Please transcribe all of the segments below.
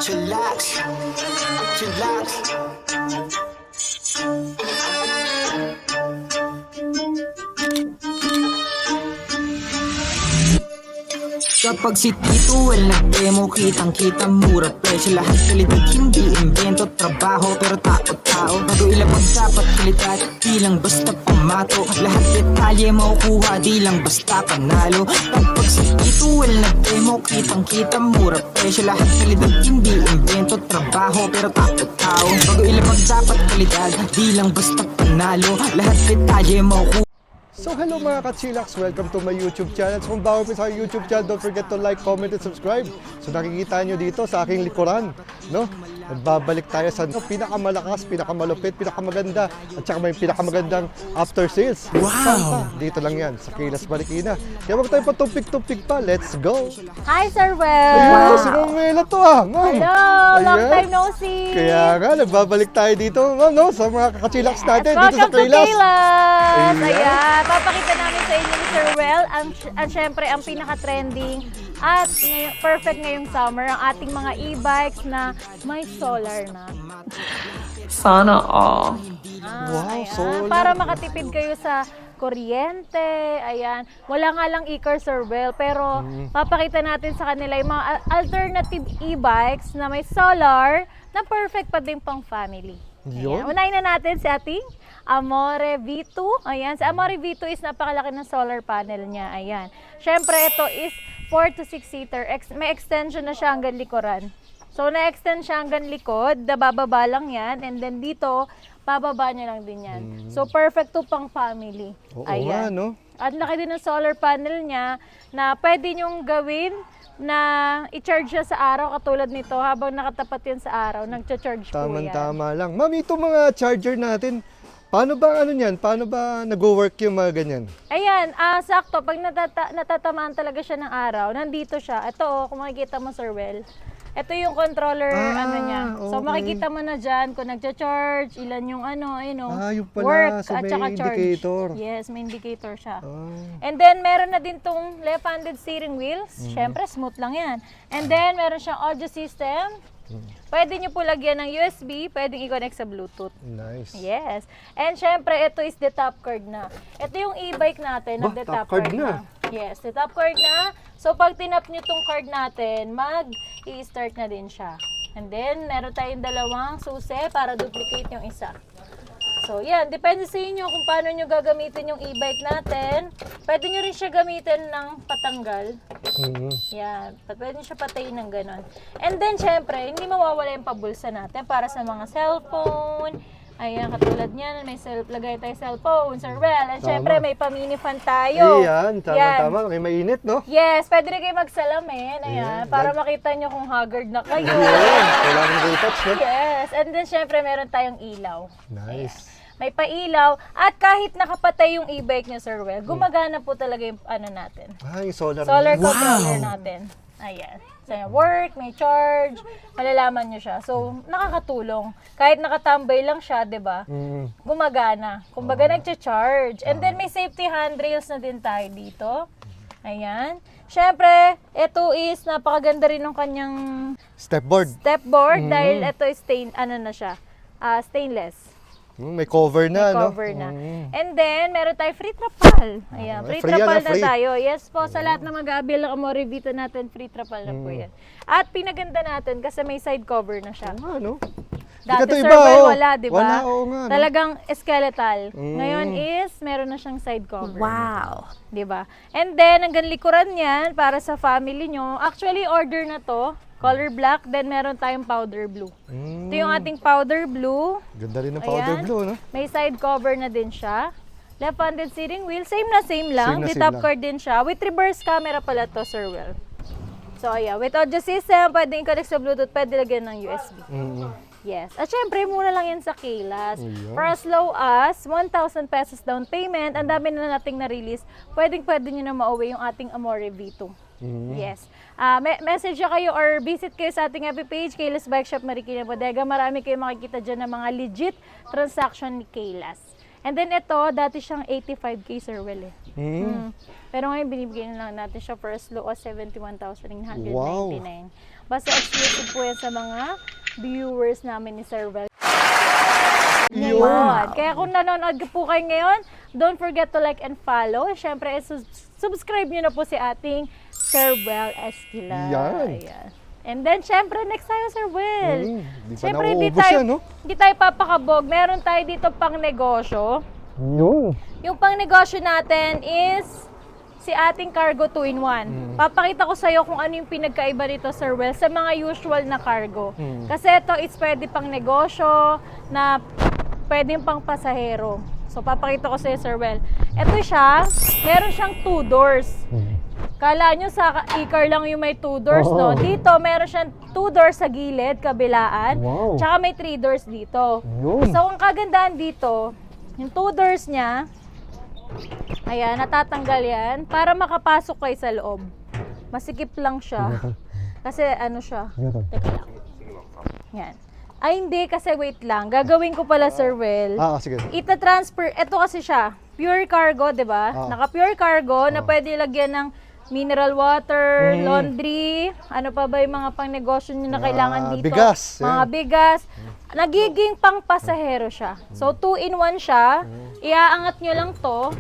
Chillax, chillax. Kapag si Tito Well nag-demo, kitang-kita mura presyo. Lahat kalidad, hindi invento, trabaho pero tao-tao. Bago ilabag dapat kalidad, di lang basta pamato. Lahat detalye makukuha, di lang basta panalo. Kapag si Tito Well nag-demo, kitang-kita mura presyo. Lahat kalidad, hindi invento, trabaho pero tao-tao. Bago ilabag dapat kalidad, di lang basta panalo. Lahat detalye makukuha. So hello mga ka-chillax, welcome to my YouTube channel. So kung bago po sa YouTube channel, don't forget to like, comment, and subscribe. So nakikita nyo dito sa aking likuran, no? Nagbabalik tayo sa pinakamalakas, pinakamalupit, pinakamaganda, at saka may pinakamagandang after sales. Wow! Dito lang yan, sa Kayla's Marikina. Kaya wag tayo patumpik-tumpik pa, let's go! Hi, Sir Well! Ayun, si Romela to ma'am! Hello! Long Ayan. time no see! Kaya nga, nagbabalik tayo dito, ma'am, no? Sa mga ka-chillax natin, dito sa Welcome to Kayla's. Kayla's! Ayan. Ayan, papakita namin sa inyo ni Sir Well ang syempre ang pinaka-trending at perfect ngayong summer ang ating mga e-bikes na may solar na. Sana all. Wow, Ayan, solar. para makatipid kayo sa kuryente, ayan. Wala nga lang e-car, Sir Well, pero papakita natin sa kanila yung mga alternative e-bikes na may solar na perfect pa din pang family. Yun. Ayan. Unahin na natin si ating Amore V2. Ayan, si Amore V2 is napakalaki ng solar panel niya. Ayan. Syempre, ito is 4 to 6 seater. May extension na siya hanggang likuran. So, na-extend siya hanggang likod, bababa lang yan. And then dito, bababa niya lang din yan. So, perfect to pang family. Oo nga, no? At laki din ng solar panel niya na pwede niyong gawin na i-charge siya sa araw katulad nito habang nakatapat yan sa araw, nagcha-charge po yan. Tama lang. Ma'am, ito mga charger natin, paano ba Paano ba nag-work yung mga ganyan? Ayan, sakto. Pag natatamaan talaga siya ng araw, nandito siya. Ito, kung makikita mo, Sir Well, ito yung controller, niya. So, okay. makikita mo na dyan kung nagcha-charge, ilan yung yung pala. work So, at may saka charge. indicator. Yes, may indicator siya. And then, meron na din tong left-handed steering wheels. Siyempre, smooth lang yan. And then, meron siyang audio system. Pwede nyo po lagyan ng USB, pwedeng i-connect sa Bluetooth. Nice. Yes. And syempre, ito is the top card na. Ito yung e-bike natin, Bah, the top top card card na. na. Yes, the top card na. So, pag tinap nyo tong card natin, i-start na din siya. And then, meron tayong dalawang susi para duplicate yung isa. So, yan. Depende sa inyo kung paano nyo gagamitin yung e-bike natin. Pwede nyo rin siya gamitin ng patanggal. Yan. Pwede nyo siya patayin ng ganon. And then, syempre, hindi mawawala yung pabulsa natin para sa mga cellphone. Ayan, katulad niyan, may lagay tayo cellphone, Sir Well. And syempre, may pa-mini fan tayo. Ayan, tama. May mainit, no? Yes, pwede rin kayo magsalamin. Ayan, para makita nyo kung haggard na kayo. Ayan, kailangan retouch, no? Yes, and then syempre, meron tayong ilaw. Nice. May pailaw. At kahit nakapatay yung e-bike niya, Sir Well, gumagana po talaga yung natin. Yung solar. Solar controller natin. Ayan. So, work, may charge, malalaman nyo siya. So, nakakatulong. Kahit nakatambay lang siya, di ba? Gumagana. Kumbaga, nagcha-charge. And then, may safety handrails na din tayo dito. Ayan. Siyempre, ito is napakaganda rin ng kanyang Stepboard. stepboard dahil ito is stainless. May cover na, no? Cover na. And then, meron tayo free trapal. Ayan, free free trapal yan, na free. tayo. Yes po, sa lahat ng mag-aabil ng Amore Vito natin, free trapal na po yan. At pinaganda natin kasi may side cover na siya. Ano? Dati, Ito Sir iba, Well, oh. wala, di ba? Wala, oo nga, no? Talagang skeletal. Ngayon is, meron na siyang side cover. Wow. Di ba? And then, hanggang likuran yan, para sa family nyo. Actually, order na to. Color black, then meron tayong powder blue. Ito yung ating powder blue. Ganda rin ng powder Ayan. blue, no? May side cover na din siya. Left-handed steering wheel, same lang. Same na Di same top lang. card din siya. With reverse camera pala to, Sir Well. So, ayan. With audio system, pwedeng connect sa Bluetooth, pwede lagyan ng USB. Yes. At syempre, mura lang yan sa Kayla's. For as low as 1,000 pesos down payment, ang dami na nating na-release, pwede nyo na mauwi yung ating Amore V2. Yes. Message nyo kayo or visit kayo sa ating FB page, Kayla's Bike Shop Marikina Bodega. Marami kayong makikita dyan ng mga legit transaction ni Kayla's. And then ito, dati siyang 85K, Sir Will eh. Pero ngayon, binibigyan na lang natin siya for as low as 71,999. Wow. Basta exclusive po yan sa mga viewers namin ni Sir Will. Yun. Ngayon. Kaya kung nanonood po kayo ngayon, don't forget to like and follow. Siyempre, subscribe nyo na po si ating Sir Will Esquila. Yan. Ayan. And then, syempre, next tayo, Sir Will. Di ba Syempre, nauubos yan, no? Hindi tayo papakabog. Meron tayo dito pang negosyo. Yun. Yung pang negosyo natin is si ating cargo 2-in-1. Papakita ko sa'yo kung ano yung pinagkaiba nito, Sir Will, sa mga usual na cargo. Kasi ito is pwede pang negosyo, na pwede pang pasahero. So, papakita ko sa'yo, Sir Will. Ito siya, meron siyang 2 doors. Kala nyo sa e-car lang yung may 2 doors, no? Dito, meron siyang 2 doors sa gilid, kabilaan. Wow. Tsaka may 3 doors dito. Yun. So, ang kagandahan dito, yung 2 doors niya, ayan, natatanggal yan para makapasok kayo sa loob. Masikip lang siya. Kasi ano siya? Teka lang. Yan. Ay, hindi, kasi wait lang. Gagawin ko pala, Sir Will. Sige. Ita-transfer, ito kasi siya, pure cargo, di ba? Naka-pure cargo na pwede lagyan ng mineral water, laundry, ano pa ba yung mga pang-negosyo nyo na kailangan dito? Bigas. Mga bigas. Nagiging pang-pasahero siya. So, 2-in-1 siya. Iaangat nyo lang to.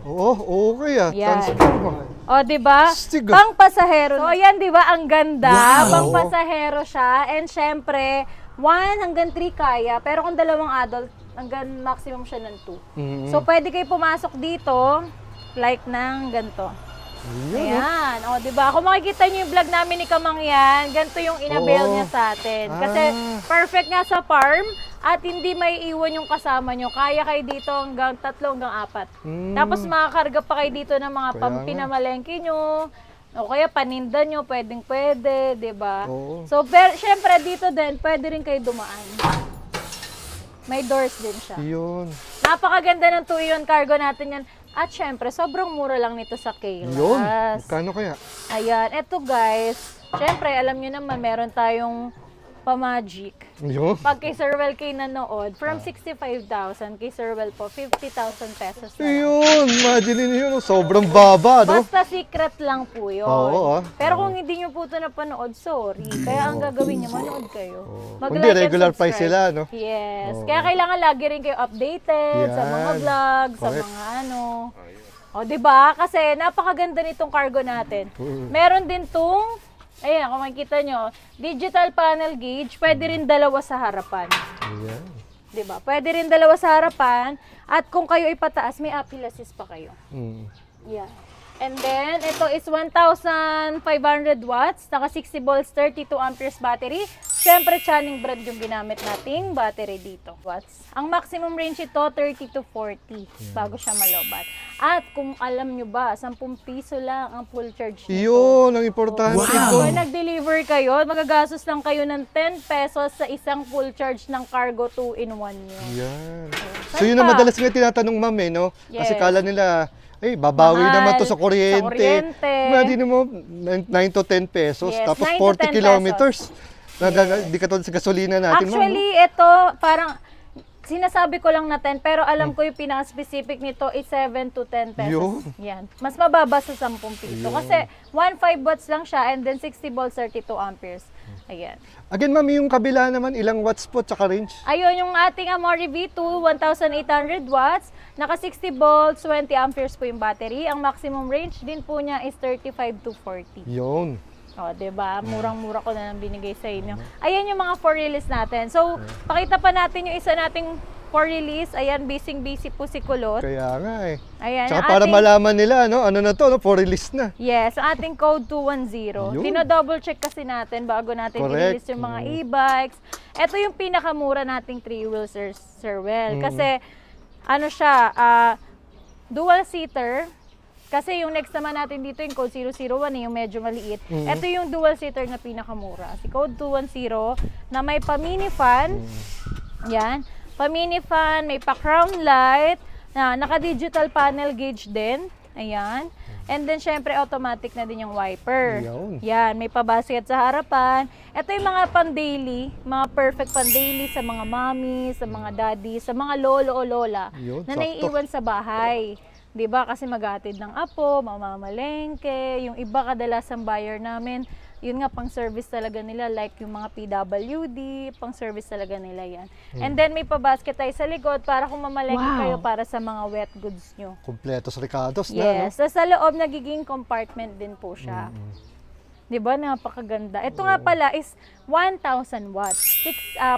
Oo, okay ah. Yan. Transfer mo. O, di ba? Astig ah. Pang-pasahero. So, ayan, di ba? Ang ganda. Pang-pasahero siya. And syempre, 1 hanggang 3 kaya. Pero kung 2 adult, hanggang maximum siya ng 2. So, pwede kayo pumasok dito, like ng ganito. Ayan. O, diba? Kung makikita nyo yung vlog namin ni Kamangyan, ganito yung inabail niya sa atin. Kasi perfect nga sa farm at hindi may iwan yung kasama nyo. Kaya kayo dito hanggang 3 hanggang 4. Tapos makakarga pa kayo dito ng mga pinamalengke nyo. O kaya paninda nyo, pwedeng-pwede, diba? So, syempre dito din, pwede rin kayo dumaan. May doors din siya. Yun. Napakaganda ng 2-in-1 cargo natin yan. At syempre, sobrang mura lang nito sa Kailas. Yun. Kano kaya? Ayan, eto guys. Syempre, alam nyo naman, meron tayong pa-magic. Yun. Pag kay Sir Well kay nanood, from 65,000, kay Sir Well po, 50,000 pesos na lang. Yun. Imagine niyo, sobrang baba, no? Basta secret lang po yun. Oo, Pero kung hindi nyo po ito napanood, sorry. Kaya ang gagawin nyo, manood kayo. Kundi regular price sila, no? Yes. Kaya kailangan lagi rin kayo updated sa mga Yan. vlog, sa Correct. mga ano. O, di ba? Kasi napakaganda nitong cargo natin. Meron din tong, ayan, kung makikita nyo, digital panel gauge, pwede rin 2 sa harapan. Ayan. Di ba? Pwede rin 2 sa harapan. At kung kayo ipataas, may apple assist pa kayo. Yeah. And then, ito is 1,500 watts, naka 60 volts, 32 amperes battery. Siyempre, Channing brand yung ginamit nating battery dito. Watts. Ang maximum range ito, 30 to 40 bago siya malobat. At kung alam nyo ba, 10 piso lang ang full charge nito. Yun, ang importante. Kung nag-deliver kayo, magagastos lang kayo ng 10 pesos sa isang full charge ng cargo 2-in-1 nyo. Yan. So yun ang madalas nga tinatanong, ma'am, eh, no? Kasi Yes. kala nila, babawi Mahal naman to sa kuryente. sa kuryente. Imagine mo, 9 to 10 pesos, Yes, tapos 9 to 40 10 kilometers. Di ka tulad sa gasolina natin, ma'am. Actually, ito parang sinasabi ko lang na 10, pero alam ko yung pinaka-specific nito is 7 to 10 pesos. Yun. Yan. Mas mababa sa 10 piso. Kasi 1.5 watts lang siya and then 60 volts, 32 amperes. Ayan. Again, ma'am, yung kabila naman, ilang watts po tsaka range? Ayun, yung ating Amore V2, 1,800 watts. Naka 60 volts, 20 amperes po yung battery. Ang maximum range din po niya is 35 to 40. Yun. O, diba? Murang-mura ko na lang binigay sa inyo. Ayan yung mga for release natin. So, pakita pa natin yung isa nating for release. Ayan, busy po si Kulot. Kaya nga eh. Ayan, Tsaka ang para ating- malaman nila, no? Ano na to, no? For release na. Yes, ang ating code 210. Yun. Dino-double check kasi natin bago natin Correct. i-release yung mga e-bikes. Ito yung pinakamura nating 3-wheel, Sir Well. Kasi, ano siya, dual-seater. Kasi yung next naman natin dito, yung code 001, yung medyo maliit. Ito yung dual-seater na pinakamura. Si code 210 na may pa-mini fan. Yan. Pa-mini fan, may pa-crown light, na naka-digital panel gauge din. Ayan. And then, syempre, automatic na din yung wiper. Yun. Yan, may pabasket sa harapan. Ito yung mga pan-daily, mga perfect pan-daily sa mga mommy, sa mga daddy, sa mga lolo o lola Yun, na sakto. naiiwan sa bahay. 'Di ba? Kasi maghatid ng apo, mamamalengke, yung iba kadalasang buyer namin, yun nga pang service talaga nila, like yung mga PWD, pang service talaga nila yan. And then may pabasket tayo sa likod para kung mamalengke Wow. kayo para sa mga wet goods nyo. Kompletos Ricardos na, no? Yes, so, sa loob nagiging compartment din po siya. 'Di ba? Napakaganda. Ito nga pala is 1,000 watts.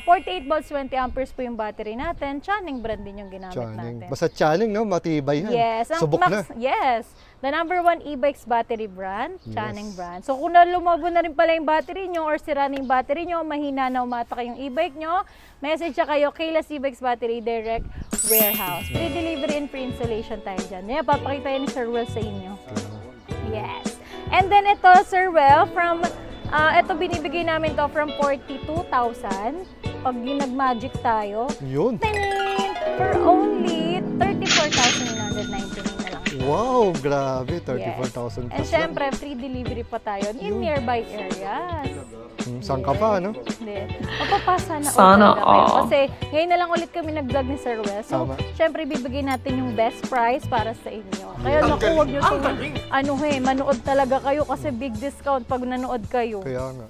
48 volts, 20 amperes po yung battery natin. Channing brand din yung ginamit Channing. natin. Basta Channing, no? Matibay yan. Yes, ang Subok na. Yes. The number 1 e-bikes battery brand, Channing Yes. brand. So kung lumabo na rin pala yung battery nyo or sira na yung battery nyo, mahina na umatak yung e-bike nyo, message na kayo, Kayla's e-bikes battery direct warehouse. Free delivery and free installation tayo dyan. Yan, papakita yan ni Sir Will sa inyo. Yes. And then ito, Sir Will, from, ito binibigay namin to from 42,000. Pag yung nag-magic tayo, Yun. for only 34,999 na lang. Wow, grabe. Yes. 34,000 And plus syempre, free delivery pa tayo in nearby areas. Saan ka pa, no? Hindi. Mapapasa na Sana all talaga kayo. all. Kasi ngayon na lang ulit kami nag-vlog ni Sir Wes. So, Tama. syempre, bibigay natin yung best price para sa inyo. Kaya naku, huwag nyo itong, manood talaga kayo kasi big discount pag nanood kayo. Kaya nga.